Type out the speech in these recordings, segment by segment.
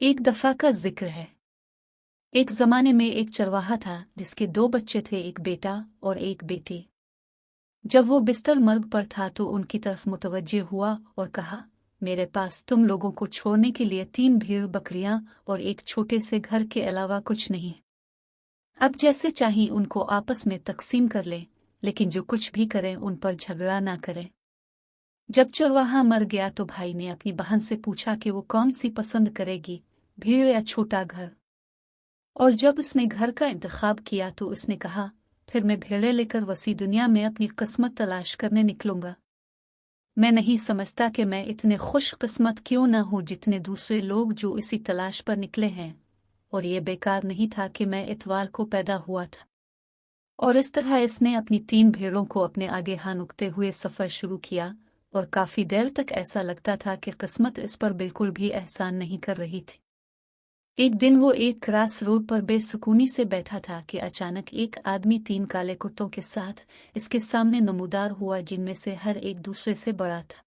एक दफा का जिक्र है। एक जमाने में एक चरवाहा था जिसके 2 बच्चे थे, एक बेटा और एक बेटी। जब वो बिस्तर मर्ग पर था तो उनकी तरफ मुतवज्जे हुआ और कहा, मेरे पास तुम लोगों को छोड़ने के लिए 3 भेड़ बकरियां और एक छोटे से घर के अलावा कुछ नहीं। अब जैसे चाहें उनको आपस में तकसीम कर लें, लेकिन जो कुछ भी करें उन पर झगड़ा ना करें। जब चरवाहा मर गया तो भाई ने अपनी बहन से पूछा कि वो कौन सी पसंद करेगी, भेड़ या छोटा घर। और जब उसने घर का इंतखाब किया तो उसने कहा, फिर मैं भेड़ें लेकर वसी दुनिया में अपनी किस्मत तलाश करने निकलूंगा। मैं नहीं समझता कि मैं इतने खुश किस्मत क्यों न हूं जितने दूसरे लोग जो इसी तलाश पर निकले हैं। और ये बेकार नहीं था कि मैं इतवार को पैदा हुआ था। और इस तरह इसने अपनी 3 भेड़ों को अपने आगे हानुकते हुए सफ़र शुरू किया, और काफ़ी देर तक ऐसा लगता था कि किस्मत इस पर बिल्कुल भी एहसान नहीं कर रही थी। एक दिन वो एक क्रास रोड पर बेसुकूनी से बैठा था कि अचानक एक आदमी 3 काले कुत्तों के साथ इसके सामने नमूदार हुआ, जिनमें से हर एक दूसरे से बड़ा था।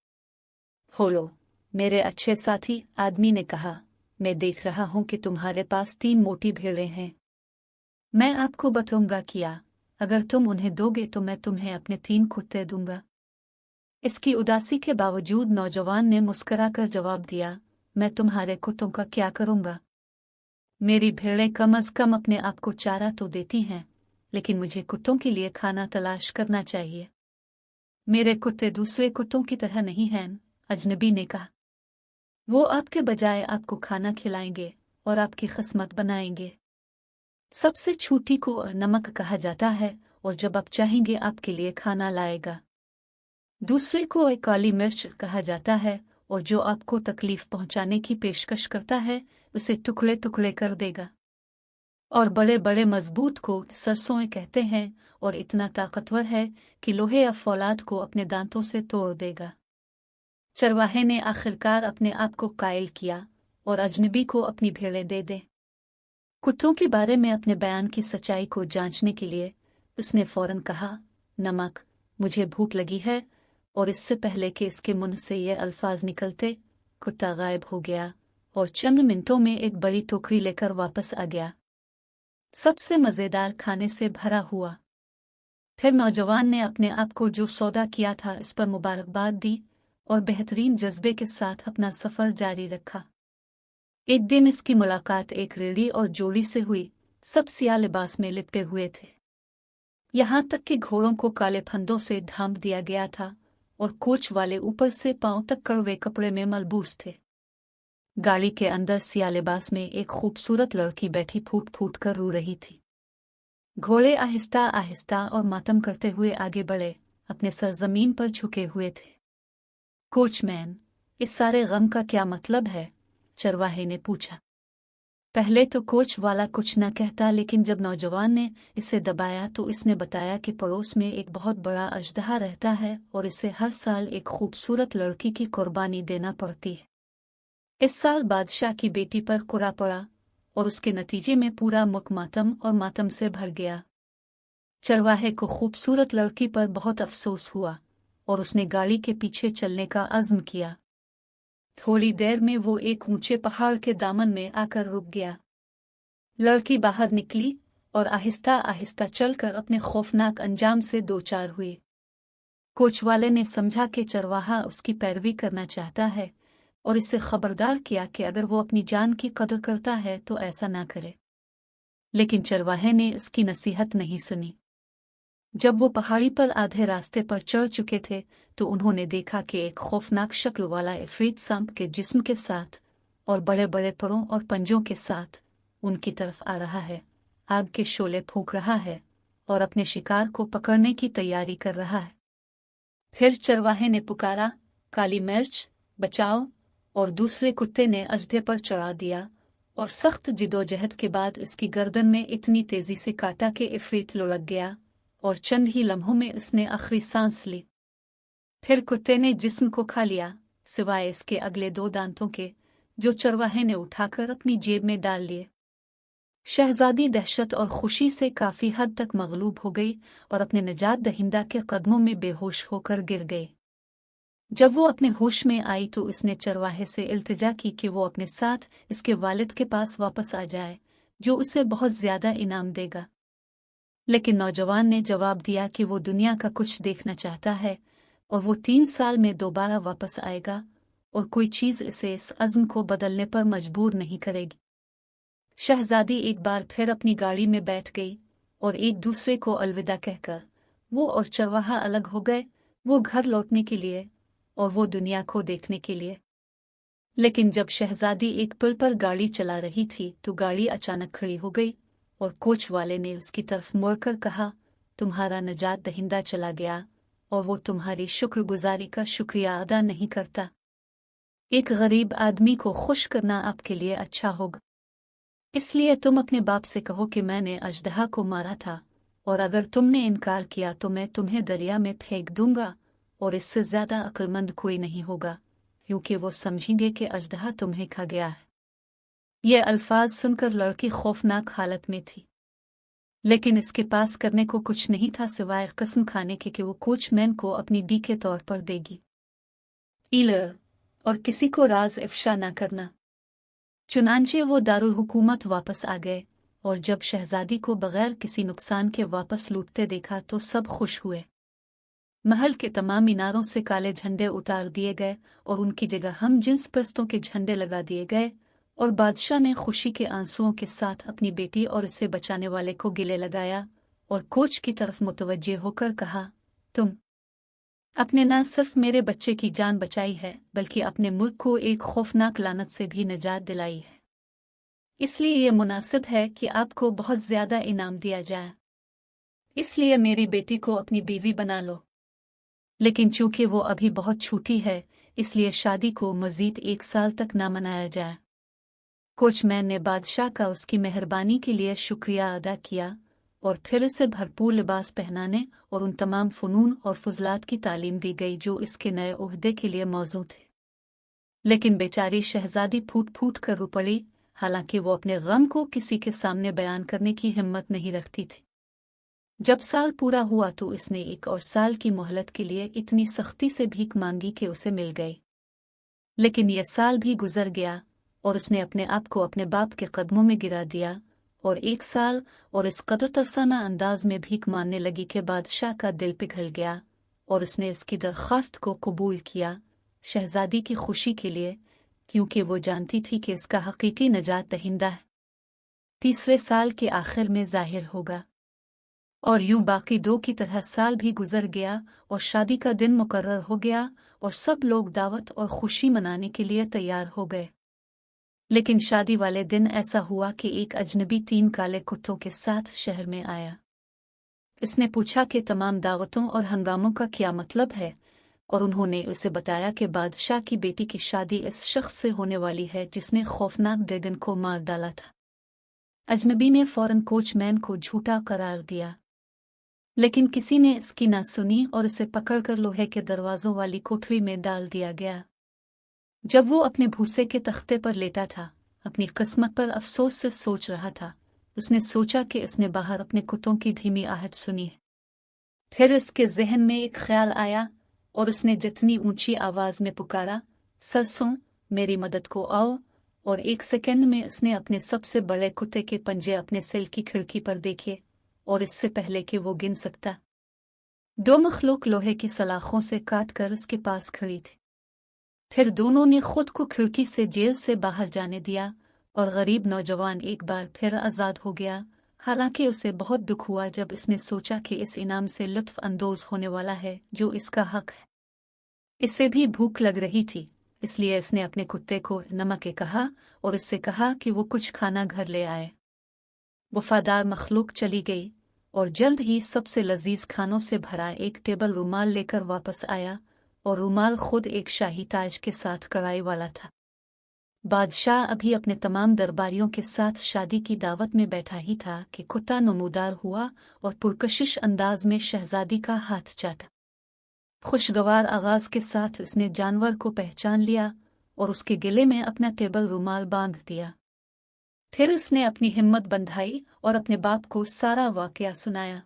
होलो, मेरे अच्छे साथी, आदमी ने कहा, मैं देख रहा हूं कि तुम्हारे पास 3 मोटी भेड़ें हैं। मैं आपको बताऊंगा क्या, अगर तुम उन्हें दोगे तो मैं तुम्हें अपने 3 कुत्ते दूंगा। इसकी उदासी के बावजूद नौजवान ने मुस्कुराकर जवाब दिया, मैं तुम्हारे कुत्तों का क्या करूंगा। मेरी भेड़ें कम अज कम अपने आप को चारा तो देती हैं, लेकिन मुझे कुत्तों के लिए खाना तलाश करना चाहिए। मेरे कुत्ते दूसरे कुत्तों की तरह नहीं हैं, अजनबी ने कहा। वो आपके बजाय आपको खाना खिलाएंगे और आपकी किस्मत बनाएंगे। सबसे छोटी को नमक कहा जाता है, और जब आप चाहेंगे आपके लिए खाना लाएगा। दूसरे को एक काली मिर्च कहा जाता है, और जो आपको तकलीफ पहुंचाने की पेशकश करता है उसे टुकड़े टुकड़े कर देगा। और बड़े बड़े मजबूत को सरसों कहते हैं, और इतना ताकतवर है कि लोहे या फौलाद को अपने दांतों से तोड़ देगा। चरवाहे ने आखिरकार अपने आप को कायल किया और अजनबी को अपनी भेड़ें दे दे। कुत्तों के बारे में अपने बयान की सच्चाई को जांचने के लिए उसने फौरन कहा, नमक, मुझे भूख लगी है। और इससे पहले कि इसके मुंह से ये अल्फाज निकलते, कुत्ता गायब हो गया और चंद मिनटों में एक बड़ी टोकरी लेकर वापस आ गया, सबसे मज़ेदार खाने से भरा हुआ। फिर नौजवान ने अपने आप को जो सौदा किया था इस पर मुबारकबाद दी और बेहतरीन जज्बे के साथ अपना सफ़र जारी रखा। एक दिन इसकी मुलाकात एक रेड़ी और जोड़ी से हुई। सब सियाह लिबास में लिपटे हुए थे, यहाँ तक कि घोड़ों को काले फंदों से ढांप दिया गया था, और कोच वाले ऊपर से पांव तक कड़वे कपड़े में मलबूस थे। गाड़ी के अंदर सियाह लिबास में एक खूबसूरत लड़की बैठी फूट फूट कर रो रही थी। घोड़े आहिस्ता आहिस्ता और मातम करते हुए आगे बढ़े, अपने सर जमीन पर झुके हुए थे। कोचमैन, इस सारे गम का क्या मतलब है? चरवाहे ने पूछा। पहले तो कोच वाला कुछ न कहता, लेकिन जब नौजवान ने इसे दबाया तो इसने बताया कि पड़ोस में एक बहुत बड़ा अजदहा रहता है और इसे हर साल एक खूबसूरत लड़की की कुर्बानी देना पड़ती है। इस साल बादशाह की बेटी पर कुरा पड़ा और उसके नतीजे में पूरा मुल्क मातम और मातम से भर गया। चरवाहे को खूबसूरत लड़की पर बहुत अफसोस हुआ और उसने गाड़ी के पीछे चलने का अज़्म किया। थोड़ी देर में वो एक ऊंचे पहाड़ के दामन में आकर रुक गया। लड़की बाहर निकली और आहिस्ता आहिस्ता चलकर अपने खौफनाक अंजाम से दो चार हुई। कोचवाले ने समझा कि चरवाहा उसकी पैरवी करना चाहता है और इससे खबरदार किया कि अगर वो अपनी जान की कदर करता है तो ऐसा ना करे। लेकिन चरवाहे ने इसकी नसीहत नहीं सुनी। जब वो पहाड़ी पर आधे रास्ते पर चढ़ चुके थे तो उन्होंने देखा कि एक खौफनाक शक्ल वाला इफरीत सांप के जिस्म के साथ और बड़े बड़े परों और पंजों के साथ उनकी तरफ आ रहा है, आग के शोले फूंक रहा है और अपने शिकार को पकड़ने की तैयारी कर रहा है। फिर चरवाहे ने पुकारा, काली मिर्च, बचाओ, और दूसरे कुत्ते ने अजदे पर चढ़ा दिया और सख्त जिदोजहद के बाद इसकी गर्दन में इतनी तेजी से काटा कि इफरीत लुढ़क गया और चंद ही लम्हों में उसने आखिरी सांस ली। फिर कुत्ते ने जिस्म को खा लिया, सिवाय इसके अगले 2 दांतों के, जो चरवाहे ने उठाकर अपनी जेब में डाल लिए। शहजादी दहशत और खुशी से काफी हद तक मगलूब हो गई और अपने निजात दहिंदा के कदमों में बेहोश होकर गिर गई। जब वो अपने होश में आई तो उसने चरवाहे से इल्तिजा की कि वो अपने साथ इसके वालिद के पास वापस आ जाए, जो उसे बहुत ज्यादा इनाम देगा। लेकिन नौजवान ने जवाब दिया कि वो दुनिया का कुछ देखना चाहता है और वो 3 साल में दोबारा वापस आएगा और कोई चीज इसे इस अज़्म को बदलने पर मजबूर नहीं करेगी। शहजादी एक बार फिर अपनी गाड़ी में बैठ गई और एक दूसरे को अलविदा कहकर वो और चरवाहा अलग हो गए, वो घर लौटने के लिए और वो दुनिया को देखने के लिए। लेकिन जब शहजादी एक पुल पर गाड़ी चला रही थी तो गाड़ी अचानक खड़ी हो गई और कोच वाले ने उसकी तरफ मुड़कर कहा, तुम्हारा नजात दहिंदा चला गया और वो तुम्हारी शुक्रगुजारी का शुक्रिया अदा नहीं करता। एक गरीब आदमी को खुश करना आपके लिए अच्छा होगा, इसलिए तुम अपने बाप से कहो कि मैंने अजदहा को मारा था और अगर तुमने इनकार किया तो मैं तुम्हें दरिया में फेंक दूंगा और इससे ज्यादा अक्लमंद कोई नहीं होगा, क्योंकि वो समझेंगे कि अजदहा तुम्हें खा गया है। ये अल्फाज सुनकर लड़की खौफनाक हालत में थी, लेकिन इसके पास करने को कुछ नहीं था सिवाय कसम खाने के कि वो कोचमैन को अपनी डी के तौर पर देगी ईलर और किसी को राज इफ्शा न करना। चुनांचे वो दारुल हुकूमत वापस आ गए और जब शहजादी को बगैर किसी नुकसान के वापस लूटते देखा तो सब खुश हुए। महल के तमाम मीनारों से काले झंडे उतार दिए गए और उनकी जगह हम जिन्स परस्तों के झंडे लगा दिए गए और बादशाह ने खुशी के आंसुओं के साथ अपनी बेटी और इसे बचाने वाले को गिले लगाया और कोच की तरफ मुतवज्जे होकर कहा, तुम अपने न सिर्फ मेरे बच्चे की जान बचाई है बल्कि अपने मुल्क को एक खौफनाक लानत से भी निजात दिलाई है, इसलिए यह मुनासिब है कि आपको बहुत ज्यादा इनाम दिया जाए। इसलिए मेरी बेटी को अपनी बीवी बना लो, लेकिन चूंकि वो अभी बहुत छोटी है इसलिए शादी को मजीद 1 साल तक ना मनाया जाए। कोचमैन ने बादशाह का उसकी मेहरबानी के लिए शुक्रिया अदा किया और फिर उसे भरपूर लिबास पहनाने और उन तमाम फ़नून और फुजलात की तालीम दी गई जो इसके नए ओहदे के लिए मौजू थे। लेकिन बेचारी शहजादी फूट फूट कर रो पड़ी, हालांकि वो अपने गम को किसी के सामने बयान करने की हिम्मत नहीं रखती थी। जब साल पूरा हुआ तो इसने 1 और साल की मोहलत के लिए इतनी सख्ती से भीख मांगी कि उसे मिल गई। लेकिन यह साल भी गुजर गया और उसने अपने आप को अपने बाप के कदमों में गिरा दिया और 1 साल और इस कदर तरसाना अंदाज में भीख मांगने लगी कि बादशाह का दिल पिघल गया और उसने इसकी दरख्वास्त को कबूल किया शहजादी की खुशी के लिए, क्योंकि वो जानती थी कि इसका हकीकी नजात दहिंदा है 3रे साल के आखिर में जाहिर होगा। और यूं बाकी 2 की तरह साल भी गुजर गया और शादी का दिन मुकर्रर हो गया और सब लोग दावत और खुशी मनाने के लिए तैयार हो गए। लेकिन शादी वाले दिन ऐसा हुआ कि एक अजनबी 3 काले कुत्तों के साथ शहर में आया। इसने पूछा कि तमाम दावतों और हंगामों का क्या मतलब है और उन्होंने उसे बताया कि बादशाह की बेटी की शादी इस शख्स से होने वाली है जिसने खौफनाक ड्रैगन को मार डाला था। अजनबी ने फौरन कोचमैन को झूठा करार दिया, लेकिन किसी ने इसकी ना सुनी और उसे पकड़कर लोहे के दरवाजों वाली कोठरी में डाल दिया गया। जब वो अपने भूसे के तख्ते पर लेटा था, अपनी किस्मत पर अफसोस से सोच रहा था, उसने सोचा कि उसने बाहर अपने कुत्तों की धीमी आहट सुनी। फिर उसके जहन में एक ख्याल आया और उसने जितनी ऊंची आवाज में पुकारा, सरसों मेरी मदद को आओ, और 1 सेकंड में उसने अपने सबसे बड़े कुत्ते के पंजे अपने सेल की खिड़की पर देखे और इससे पहले कि वो गिन सकता 2 मखलूक लोहे की सलाखों से काट कर उसके पास खड़ी थी। फिर दोनों ने खुद को खिड़की से जेल से बाहर जाने दिया और गरीब नौजवान एक बार फिर आज़ाद हो गया। हालांकि उसे बहुत दुख हुआ जब इसने सोचा कि इस इनाम से लुत्फ अंदोज होने वाला है जो इसका हक है। इसे भी भूख लग रही थी, इसलिए इसने अपने कुत्ते को नमक कहा और उससे कहा कि वो कुछ खाना घर ले आए। वफादार मखलूक चली गई और जल्द ही सबसे लजीज खानों से भरा एक टेबल रुमाल लेकर वापस आया और रुमाल खुद एक शाही ताज के साथ कढ़ाई वाला था। बादशाह अभी अपने तमाम दरबारियों के साथ शादी की दावत में बैठा ही था कि कुत्ता नमूदार हुआ और पुरकशिश अंदाज में शहजादी का हाथ चाटा। खुशगवार आगाज के साथ उसने जानवर को पहचान लिया और उसके गले में अपना टेबल रुमाल बांध दिया। फिर उसने अपनी हिम्मत बंधाई और अपने बाप को सारा वाकया सुनाया।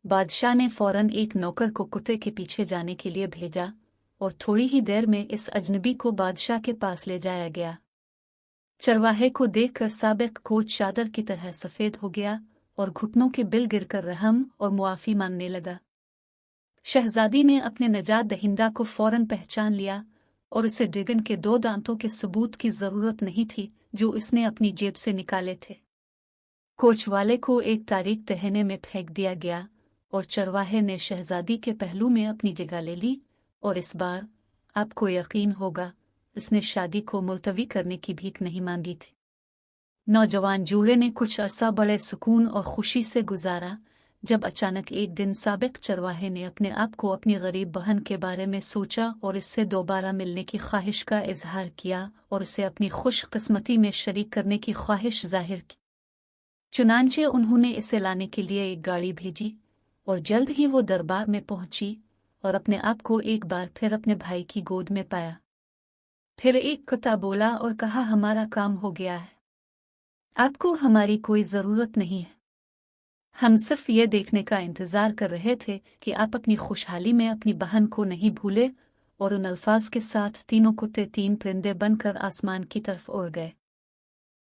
बादशाह ने फौरन एक नौकर को कुत्ते के पीछे जाने के लिए भेजा और थोड़ी ही देर में इस अजनबी को बादशाह के पास ले जाया गया। चरवाहे को देखकर साबिक कोच चादर की तरह सफ़ेद हो गया और घुटनों के बिल गिरकर रहम और मुआफ़ी मांगने लगा। शहजादी ने अपने नजात दहिंदा को फौरन पहचान लिया और उसे ड्रैगन के 2 दांतों के सबूत की ज़रूरत नहीं थी जो उसने अपनी जेब से निकाले थे। कोच वाले को एक तारीख तहने में फेंक दिया गया और चरवाहे ने शहजादी के पहलू में अपनी जगह ले ली, और इस बार आपको यकीन होगा उसने शादी को मुलतवी करने की भीख नहीं मांगी थी। नौजवान जूड़े ने कुछ अरसा बड़े सुकून और खुशी से गुजारा, जब अचानक एक दिन साबिक चरवाहे ने अपने आप को अपनी गरीब बहन के बारे में सोचा और इससे दोबारा मिलने की ख्वाहिश का इजहार किया और उसे अपनी खुशकिस्मती में शरीक करने की ख्वाहिश जाहिर की। चुनांचे उन्होंने इसे लाने के लिए एक गाड़ी भेजी और जल्द ही वो दरबार में पहुंची और अपने आप को एक बार फिर अपने भाई की गोद में पाया। फिर एक कुत्ता बोला और कहा, हमारा काम हो गया है, आपको हमारी कोई ज़रूरत नहीं है। हम सिर्फ ये देखने का इंतज़ार कर रहे थे कि आप अपनी खुशहाली में अपनी बहन को नहीं भूले। और उन अल्फाज के साथ तीनों कुत्ते 3 परिंदे बनकर आसमान की तरफ उड़ गए।